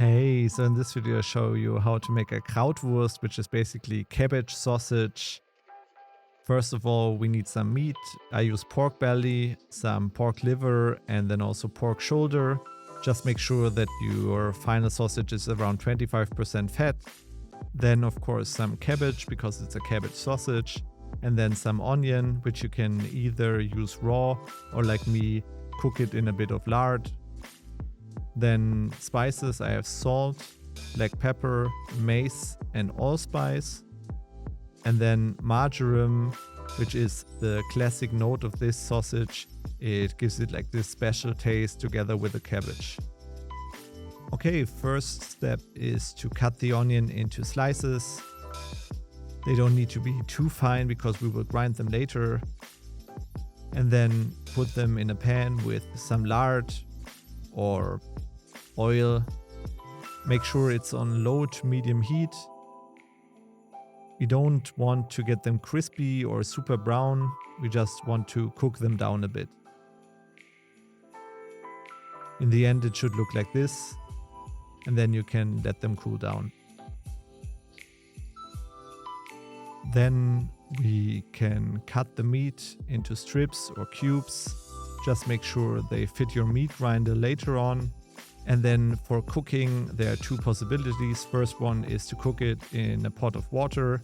Hey, so in this video I show you how to make a Krautwurst, which is basically cabbage sausage. First of all, we need some meat. I use pork belly, some pork liver, and then also pork shoulder. Just make sure that your final sausage is around 25% fat. Then of course some cabbage, because it's a cabbage sausage. And then some onion, which you can either use raw or, like me, cook it in a bit of lard. Then spices, I have salt, black pepper, mace and allspice. And then marjoram, which is the classic note of this sausage. It gives it like this special taste together with the cabbage. Okay, first step is to cut the onion into slices. They don't need to be too fine because we will grind them later. And then put them in a pan with some lard or oil. Make sure it's on low to medium heat. We don't want to get them crispy or super brown. We just want to cook them down a bit. In the end, it should look like this. And then you can let them cool down. Then we can cut the meat into strips or cubes. Just make sure they fit your meat grinder later on. And then for cooking, there are two possibilities. First one is to cook it in a pot of water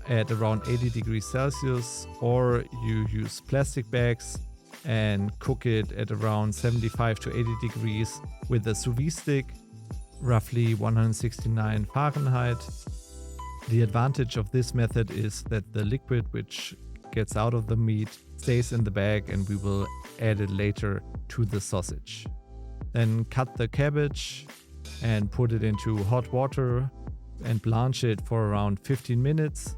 at around 80 degrees Celsius, or you use plastic bags and cook it at around 75 to 80 degrees with a sous vide stick, roughly 169 Fahrenheit. The advantage of this method is that the liquid which gets out of the meat stays in the bag, and we will add it later to the sausage. Then cut the cabbage and put it into hot water and blanch it for around 15 minutes.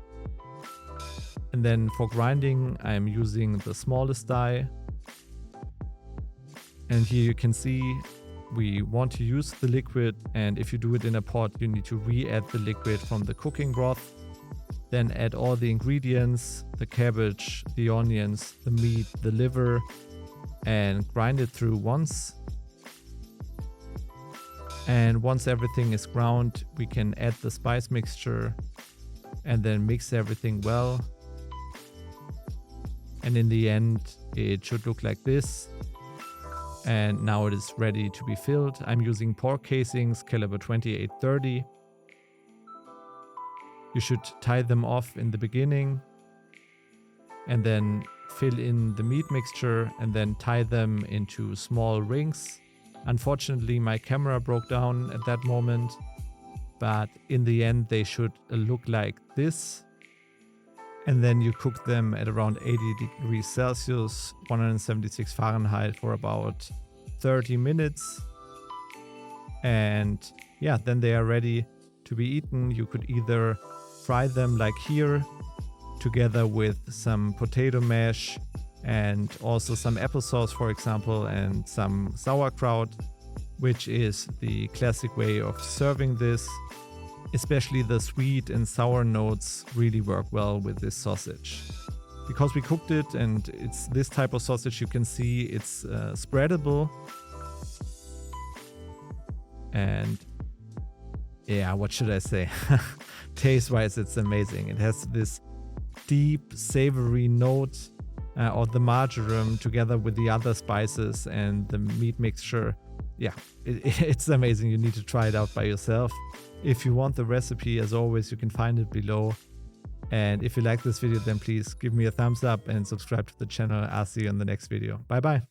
And then for grinding, I'm using the smallest die. And here you can see we want to use the liquid, and if you do it in a pot, you need to re-add the liquid from the cooking broth. Then add all the ingredients, the cabbage, the onions, the meat, the liver, and grind it through once. And once everything is ground, we can add the spice mixture and then mix everything well. And in the end, it should look like this. And now it is ready to be filled. I'm using pork casings, caliber 28-30. You should tie them off in the beginning and then fill in the meat mixture and then tie them into small rings. Unfortunately, my camera broke down at that moment, but in the end they should look like this. And then you cook them at around 80 degrees Celsius, 176 Fahrenheit for about 30 minutes. And yeah, then they are ready to be eaten. You could either fry them like here, together with some potato mash and also some applesauce, for example, and some sauerkraut, which is the classic way of serving this. Especially the sweet and sour notes really work well with this sausage. Because we cooked it and it's this type of sausage, you can see it's spreadable. And yeah, what should I say? Taste-wise, it's amazing. It has this deep, savory note of the marjoram together with the other spices and the meat mixture. Yeah, it's amazing. You need to try it out by yourself. If you want the recipe, as always, you can find it below. And if you like this video, then please give me a thumbs up and subscribe to the channel. I'll see you in the next video. Bye bye.